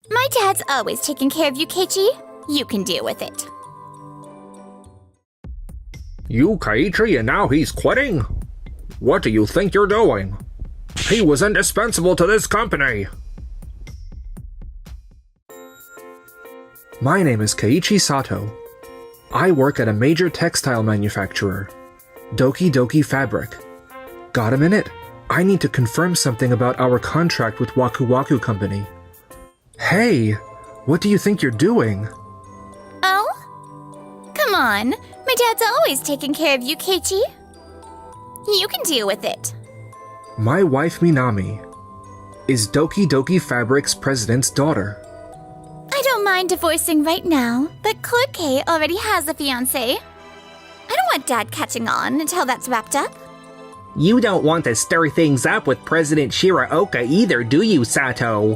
My dad's always taking care of you, Keiichi. You can deal with it. You Keiichi and now he's quitting? What do you think you're doing? He was indispensable to this company. My name is Keiichi Sato. I work at a major textile manufacturer, Doki-Doki Fabric. Got a minute? I need to confirm something about our contract with Waku Waku Company. Hey, what do you think you're doing? Oh? Come on, my dad's always taking care of you, Keiichi. You can deal with it. My wife Minami is Doki-Doki Fabric's president's daughter. I don't mind divorcing right now, but Keiichi already has a fiancé. I don't want Dad catching on until that's wrapped up. You don't want to stir things up with President Shiraoka either, do you, Sato?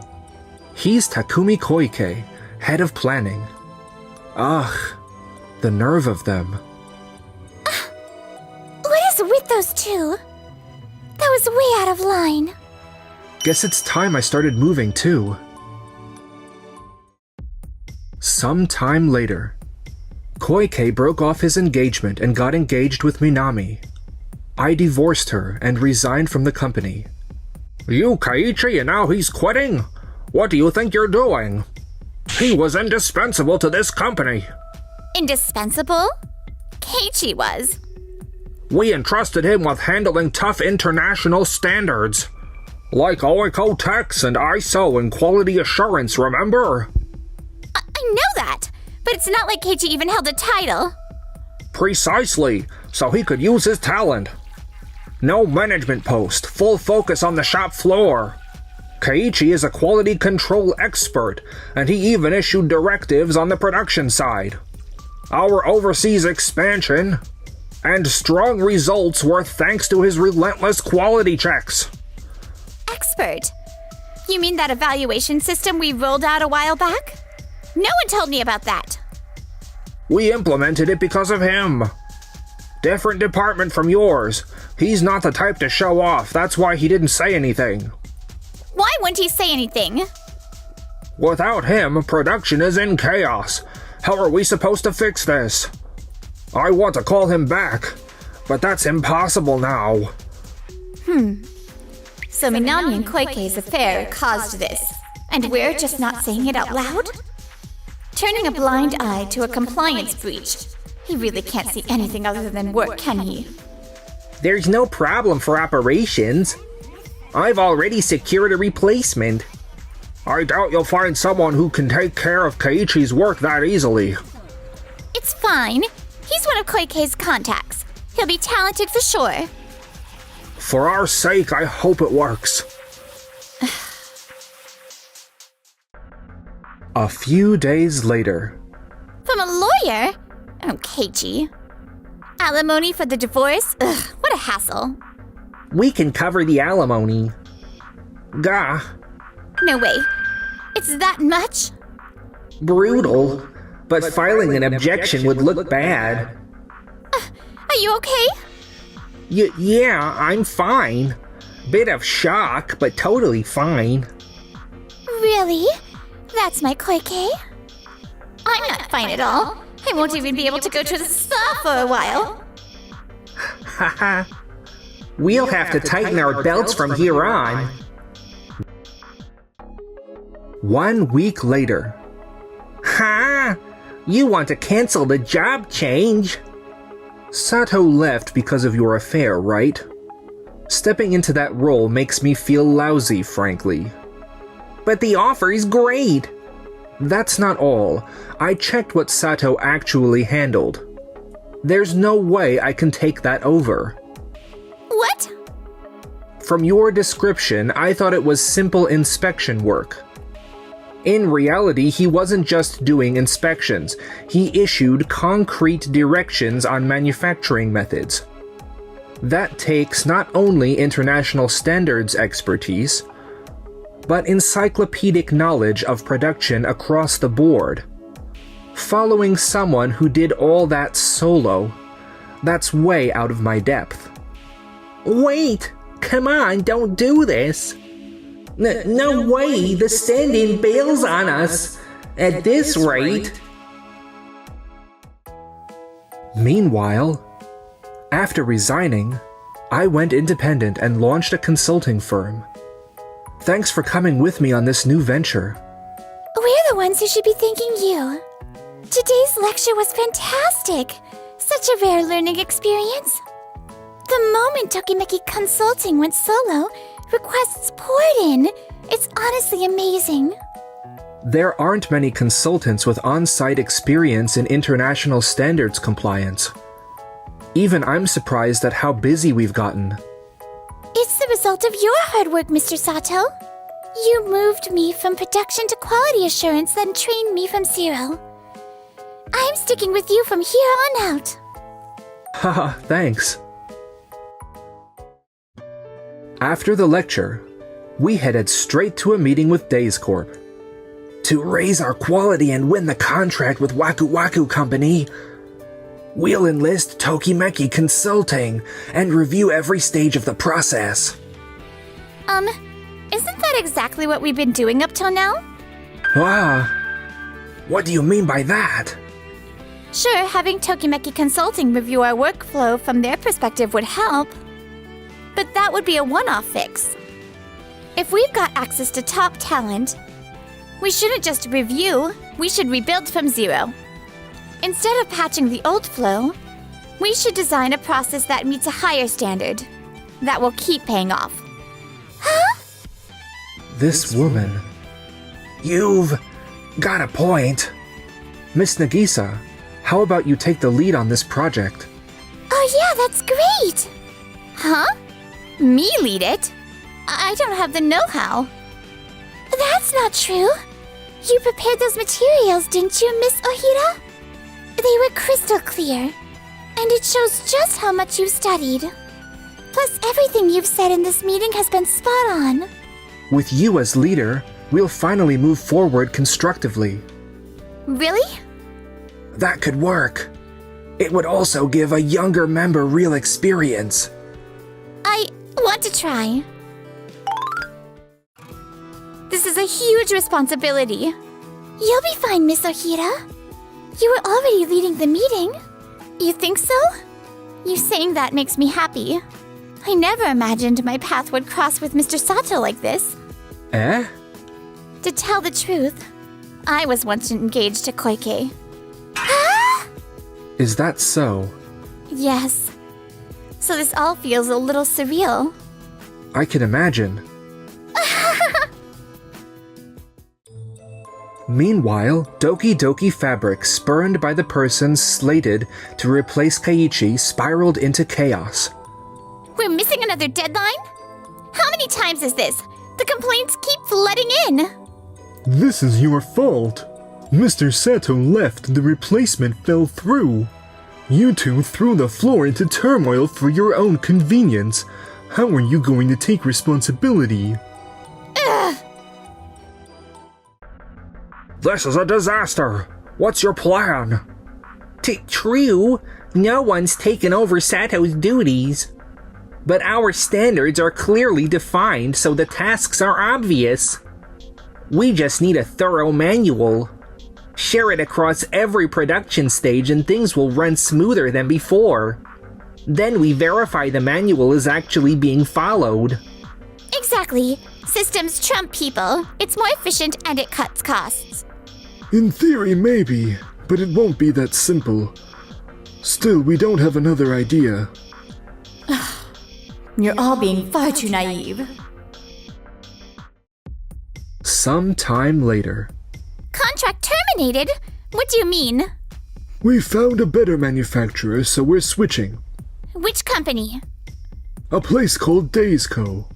He's Takumi Keiichi, head of planning. Ugh, the nerve of them. What is with those two? That was way out of line. Guess it's time I started moving too. Some time later, Keiichi broke off his engagement and got engaged with Minami. I divorced her and resigned from the company. You Keiichi and now he's quitting? What do you think you're doing? He was indispensable to this company. Indispensable? Keiichi was. We entrusted him with handling tough international standards, like Oikotex and ISO and quality assurance, remember? I know that, but it's not like Keiichi even held a title. Precisely, so he could use his talent. No management post, full focus on the shop floor. Keiichi is a quality control expert, and he even issued directives on the production side. Our overseas expansion and strong results were thanks to his relentless quality checks. Expert? You mean that evaluation system we rolled out a while back? No one told me about that. We implemented it because of him. Different department from yours. He's not the type to show off, that's why he didn't say anything. Why wouldn't he say anything? Without him, production is in chaos. How are we supposed to fix this? I want to call him back, but that's impossible now. So Minami and Keiichi's affair caused this, and we're just not saying it out loud? Turning a blind eye to a compliance breach. He really can't see anything other than work, can he? There's no problem for operations. I've already secured a replacement. I doubt you'll find someone who can take care of Keiichi's work that easily. It's fine. He's one of Keiichi's contacts. He'll be talented for sure. For our sake, I hope it works. A few days later. From a lawyer? Oh, Keiichi. Alimony for the divorce? Ugh, what a hassle. We can cover the alimony. Gah. No way. It's that much? Brutal. But filing an objection would look bad. Are you okay? Yeah, I'm fine. Bit of shock, but totally fine. Really? That's my Keiichi? I'm not fine at all. I won't even be able to go to the spa for a while. Haha. We'll have to tighten our belts from here on. 1 week later. Ha! You want to cancel the job change? Sato left because of your affair, right? Stepping into that role makes me feel lousy, frankly. But the offer's great. That's not all. I checked what Sato actually handled. There's no way I can take that over. What? From your description, I thought it was simple inspection work. In reality, he wasn't just doing inspections. He issued concrete directions on manufacturing methods. That takes not only international standards expertise, but encyclopedic knowledge of production across the board. Following someone who did all that solo, that's way out of my depth. Wait! Come on, don't do this! No way, the stand-in bails on us. At this rate. Meanwhile, after resigning, I went independent and launched a consulting firm. Thanks for coming with me on this new venture. We're the ones who should be thanking you. Today's lecture was fantastic. Such a rare learning experience. The moment Tokimeki Consulting went solo, requests poured in. It's honestly amazing. There aren't many consultants with on-site experience in international standards compliance. Even I'm surprised at how busy we've gotten. It's the result of your hard work, Mr. Sato. You moved me from production to quality assurance, then trained me from zero. I'm sticking with you from here on out. Haha, thanks. After the lecture, we headed straight to a meeting with Days Corp. To raise our quality and win the contract with Waku Waku Company, we'll enlist Tokimeki Consulting and review every stage of the process. Isn't that exactly what we've been doing up till now? What do you mean by that? Sure, having Tokimeki Consulting review our workflow from their perspective would help. But that would be a one-off fix. If we've got access to top talent, we shouldn't just review, we should rebuild from zero. Instead of patching the old flow, we should design a process that meets a higher standard, that will keep paying off. Huh? This woman. You've got a point. Miss Nagisa, how about you take the lead on this project? Oh yeah, that's great! Huh? Me lead it? I don't have the know-how. That's not true. You prepared those materials, didn't you, Miss Ohira? They were crystal clear, and it shows just how much you've studied. Plus, everything you've said in this meeting has been spot on. With you as leader, we'll finally move forward constructively. Really? That could work. It would also give a younger member real experience. I want to try. This is a huge responsibility. You'll be fine, Miss Ohira. You were already leading the meeting. You think so? You saying that makes me happy. I never imagined my path would cross with Mr. Sato like this. Eh? To tell the truth, I was once engaged to Keiichi. Ah! Is that so? Yes. So this all feels a little surreal. I can imagine. Meanwhile, Doki-Doki Fabric, spurned by the persons slated to replace Keiichi, spiraled into chaos. We're missing another deadline? How many times is this? The complaints keep flooding in. This is your fault. Mr. Sato left, the replacement fell through. You two threw the floor into turmoil for your own convenience. How are you going to take responsibility? Ugh. This is a disaster. What's your plan? True, no one's taken over Sato's duties. But our standards are clearly defined, so the tasks are obvious. We just need a thorough manual. Share it across every production stage and things will run smoother than before. Then we verify the manual is actually being followed. Exactly. Systems trump people. It's more efficient and it cuts costs. In theory, maybe, but it won't be that simple. Still, we don't have another idea. You're all being far too naive. Some time later. Contract terminated? What do you mean? We found a better manufacturer, so we're switching. Which company? A place called Days Co.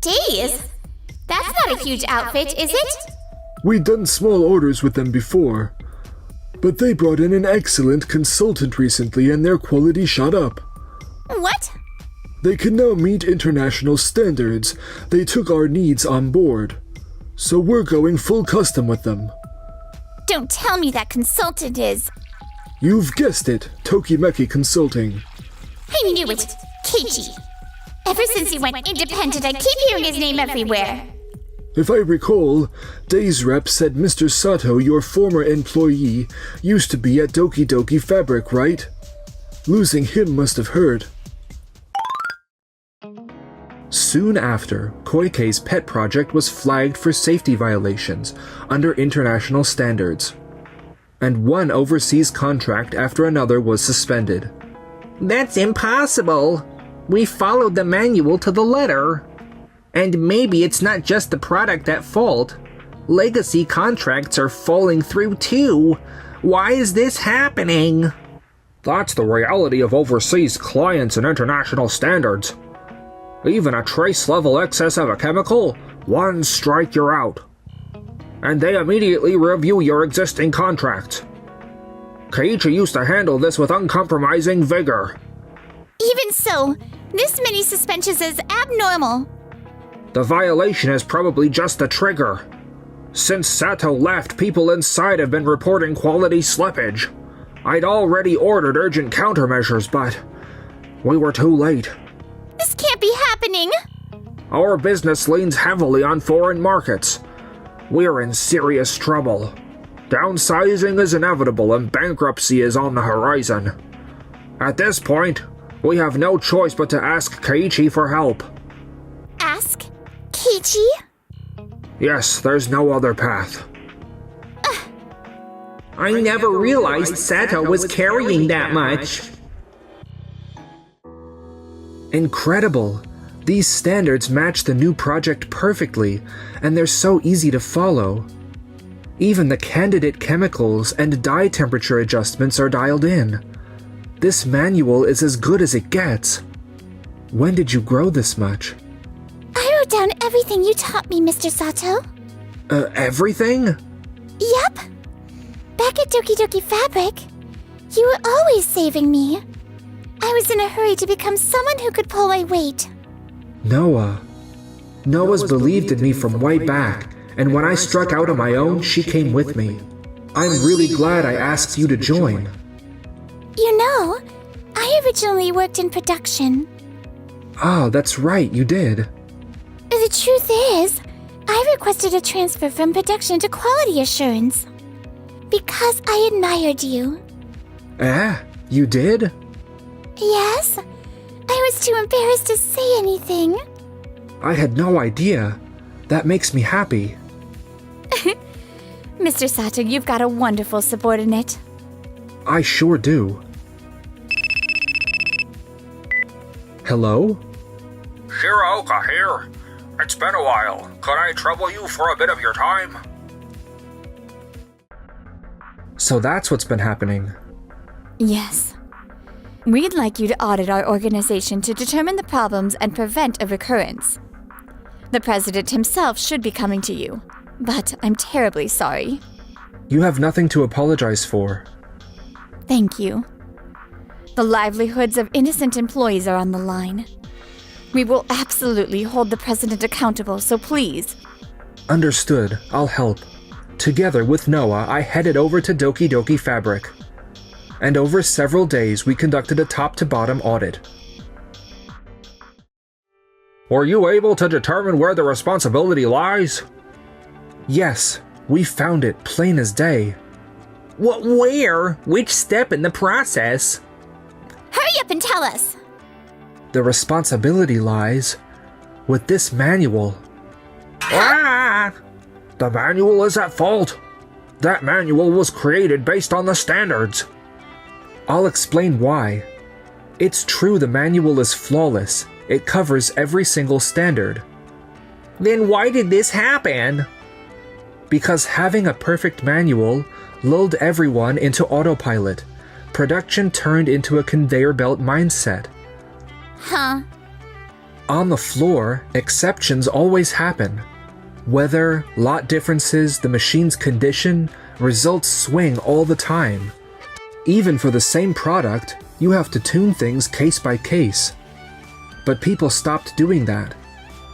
Days? That's not a huge outfit, is it? We'd done small orders with them before, but they brought in an excellent consultant recently and their quality shot up. What? They can now meet international standards. They took our needs on board, so we're going full custom with them. Don't tell me that consultant is... You've guessed it, Tokimeki Consulting. I knew it! Keiichi! Ever since he went independent, I keep hearing his name everywhere. If I recall, Day's rep said Mr. Sato, your former employee, used to be at Doki-Doki Fabric, right? Losing him must have hurt. Soon after, Keiichi's pet project was flagged for safety violations under international standards, and one overseas contract after another was suspended. That's impossible. We followed the manual to the letter. And maybe it's not just the product at fault. Legacy contracts are falling through too. Why is this happening? That's the reality of overseas clients and international standards. Even a trace level excess of a chemical, one strike you're out. And they immediately review your existing contracts. Keiichi used to handle this with uncompromising vigor. Even so, this many suspensions is abnormal. The violation is probably just the trigger. Since Sato left, people inside have been reporting quality slippage. I'd already ordered urgent countermeasures, but we were too late. This can't be happening! Our business leans heavily on foreign markets. We're in serious trouble. Downsizing is inevitable and bankruptcy is on the horizon. At this point, we have no choice but to ask Keiichi for help. Ask? Keiichi? Yes, there's no other path. I never realized Sato was carrying that much. Incredible! These standards match the new project perfectly, and they're so easy to follow. Even the candidate chemicals and dye temperature adjustments are dialed in. This manual is as good as it gets. When did you grow this much? I wrote down everything you taught me, Mr. Sato. Everything? Yep. Back at Doki-Doki Fabric, you were always saving me. I was in a hurry to become someone who could pull my weight. Noah's believed in me from way back, and when I struck out on my own, she came with me. I'm really glad I asked you to join. You know, I originally worked in production. Ah, that's right, you did. The truth is, I requested a transfer from production to quality assurance. Because I admired you. You did? Yes? I was too embarrassed to say anything. I had no idea. That makes me happy. Mr. Sato, you've got a wonderful subordinate. I sure do. Hello? Shiraoka here. It's been a while. Could I trouble you for a bit of your time? So that's what's been happening. Yes. We'd like you to audit our organization to determine the problems and prevent a recurrence. The president himself should be coming to you, but I'm terribly sorry. You have nothing to apologize for. Thank you. The livelihoods of innocent employees are on the line. We will absolutely hold the president accountable, so please. Understood. I'll help. Together with Noah, I headed over to Doki-Doki Fabric. And over several days, we conducted a top-to-bottom audit. Were you able to determine where the responsibility lies? Yes, we found it plain as day. Where? Which step in the process? Hurry up and tell us! The responsibility lies with this manual. Ah! The manual is at fault. That manual was created based on the standards. I'll explain why. It's true the manual is flawless. It covers every single standard. Then why did this happen? Because having a perfect manual lulled everyone into autopilot. Production turned into a conveyor belt mindset. Huh? On the floor, exceptions always happen. Weather, lot differences, the machine's condition, results swing all the time. Even for the same product, you have to tune things case by case. But people stopped doing that.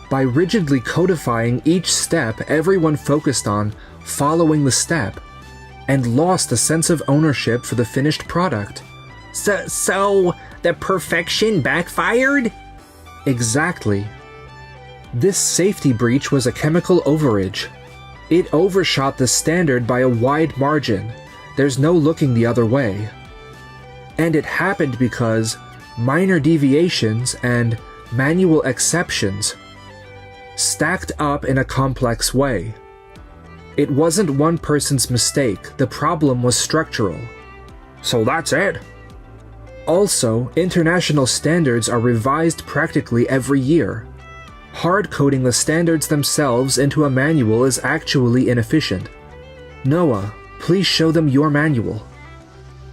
By rigidly codifying each step, everyone focused on following the step and lost a sense of ownership for the finished product. So the perfection backfired? Exactly. This safety breach was a chemical overage. It overshot the standard by a wide margin. There's no looking the other way. And it happened because minor deviations and manual exceptions stacked up in a complex way. It wasn't one person's mistake, the problem was structural. So that's it? Also, international standards are revised practically every year. Hard-coding the standards themselves into a manual is actually inefficient. Noah, please show them your manual.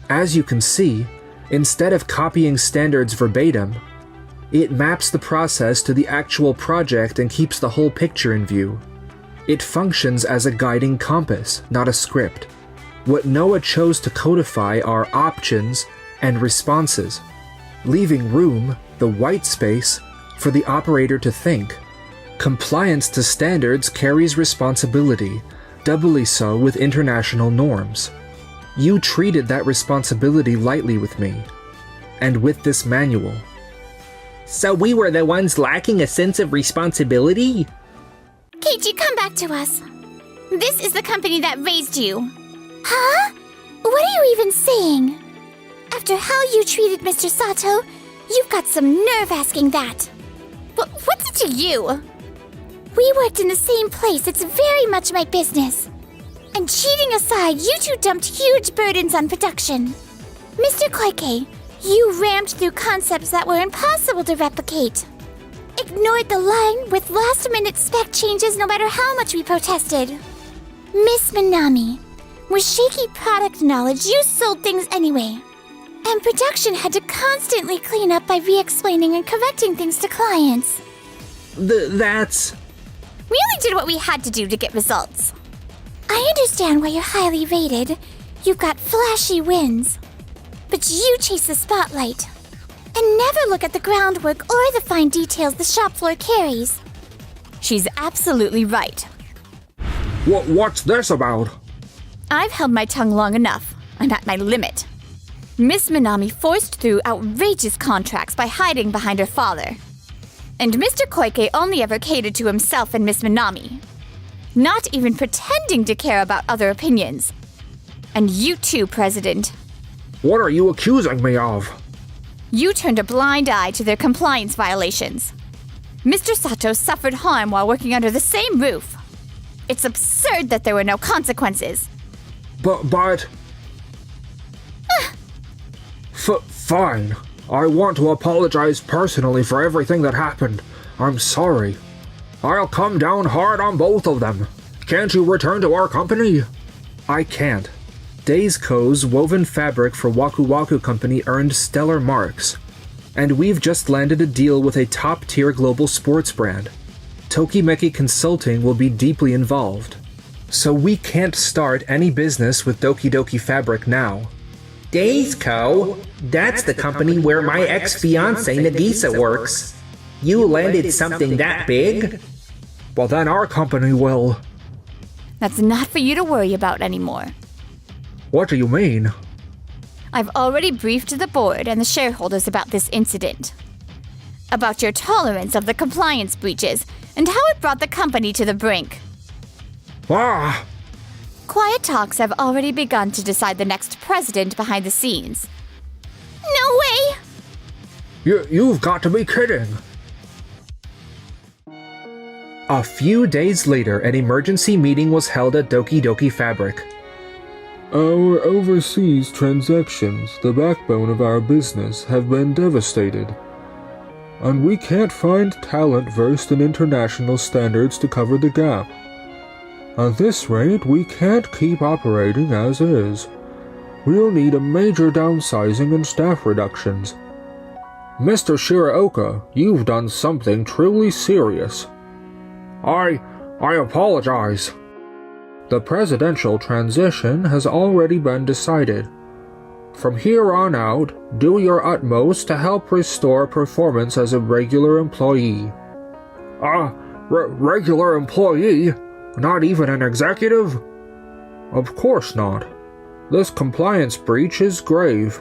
As you can see, instead of copying standards verbatim, it maps the process to the actual project and keeps the whole picture in view. It functions as a guiding compass, not a script. What Noah chose to codify are options and responses, leaving room, the white space, for the operator to think. Compliance to standards carries responsibility, doubly so with international norms. You treated that responsibility lightly with me, and with this manual. So we were the ones lacking a sense of responsibility? Keiichi, come back to us. This is the company that raised you. Huh? What are you even saying? After how you treated Mr. Sato, you've got some nerve asking that. What's it to you? We worked in the same place. It's very much my business. And cheating aside, you two dumped huge burdens on production. Mr. Keiichi, you rammed through concepts that were impossible to replicate. Ignored the line with last-minute spec changes no matter how much we protested. Miss Minami, with shaky product knowledge, you sold things anyway. And production had to constantly clean up by re-explaining and correcting things to clients. That's... We only did what we had to do to get results. I understand why you're highly rated. You've got flashy wins. But you chase the spotlight. And never look at the groundwork or the fine details the shop floor carries. She's absolutely right. What's this about? I've held my tongue long enough. I'm at my limit. Miss Minami forced through outrageous contracts by hiding behind her father. And Mr. Keiichi only ever catered to himself and Miss Minami, not even pretending to care about other opinions. And you too, President. What are you accusing me of? You turned a blind eye to their compliance violations. Mr. Sato suffered harm while working under the same roof. It's absurd that there were no consequences. But... Fine. I want to apologize personally for everything that happened. I'm sorry. I'll come down hard on both of them. Can't you return to our company? I can't. Days-Co's woven fabric for Waku Waku Company earned stellar marks. And we've just landed a deal with a top-tier global sports brand. Tokimeki Consulting will be deeply involved. So we can't start any business with Doki-Doki Fabric now. Days-Co? That's the company where my ex-fiancé Nagisa works. You landed something that big? Well, then our company will... That's not for you to worry about anymore. What do you mean? I've already briefed the board and the shareholders about this incident. About your tolerance of the compliance breaches and how it brought the company to the brink. Ah! Quiet talks have already begun to decide the next president behind the scenes. No way! You've got to be kidding! A few days later, an emergency meeting was held at Doki-Doki Fabric. Our overseas transactions, the backbone of our business, have been devastated. And we can't find talent versed in international standards to cover the gap. At this rate, we can't keep operating as is. We'll need a major downsizing and staff reductions. Mr. Shiraoka, you've done something truly serious. I apologize. The presidential transition has already been decided. From here on out, do your utmost to help restore performance as a regular employee. Regular employee? Not even an executive? Of course not. This compliance breach is grave.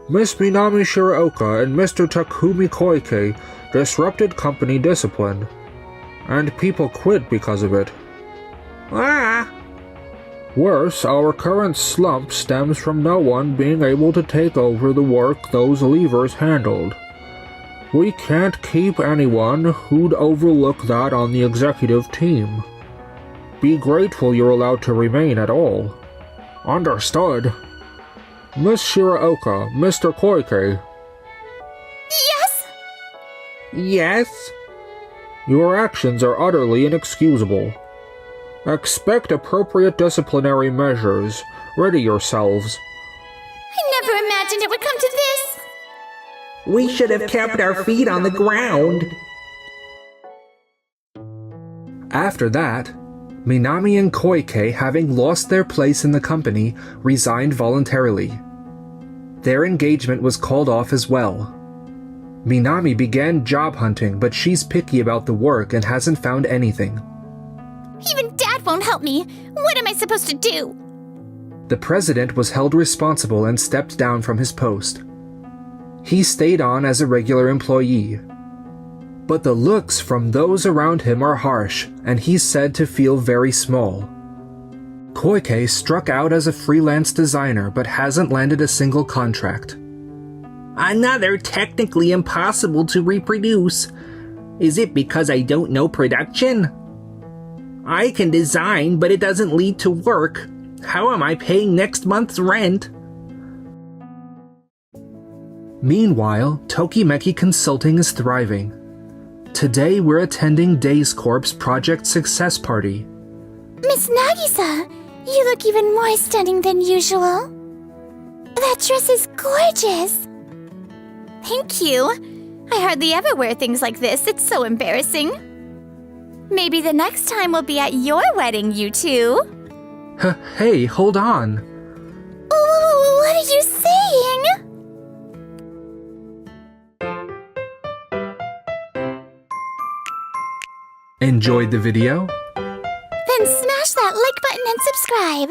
Miss Minami Shiraoka and Mr. Takumi Keiichi disrupted company discipline. and people quit because of it. Ah! Worse, our current slump stems from no one being able to take over the work those leavers handled. We can't keep anyone who'd overlook that on the executive team. Be grateful you're allowed to remain at all. Understood. Miss Shiraoka, Mr. Keiichi. Yes? Yes? Your actions are utterly inexcusable. Expect appropriate disciplinary measures. Ready yourselves. I never imagined it would come to this. We should have kept our feet on the ground. After that, Minami and Keiichi, having lost their place in the company, resigned voluntarily. Their engagement was called off as well. Minami began job hunting, but she's picky about the work and hasn't found anything. Even Dad won't help me. What am I supposed to do? The president was held responsible and stepped down from his post. He stayed on as a regular employee. But the looks from those around him are harsh, and he's said to feel very small. Keiichi struck out as a freelance designer but hasn't landed a single contract. Another technically impossible to reproduce. Is it because I don't know production? I can design, but it doesn't lead to work. How am I paying next month's rent? Meanwhile, Tokimeki Consulting is thriving. Today we're attending Days Corp's Project Success Party. Miss Nagisa, you look even more stunning than usual. That dress is gorgeous. Thank you. I hardly ever wear things like this. It's so embarrassing. Maybe the next time we'll be at your wedding, you two. Hey, hold on. What are you saying? Enjoyed the video? Then smash that like button and subscribe.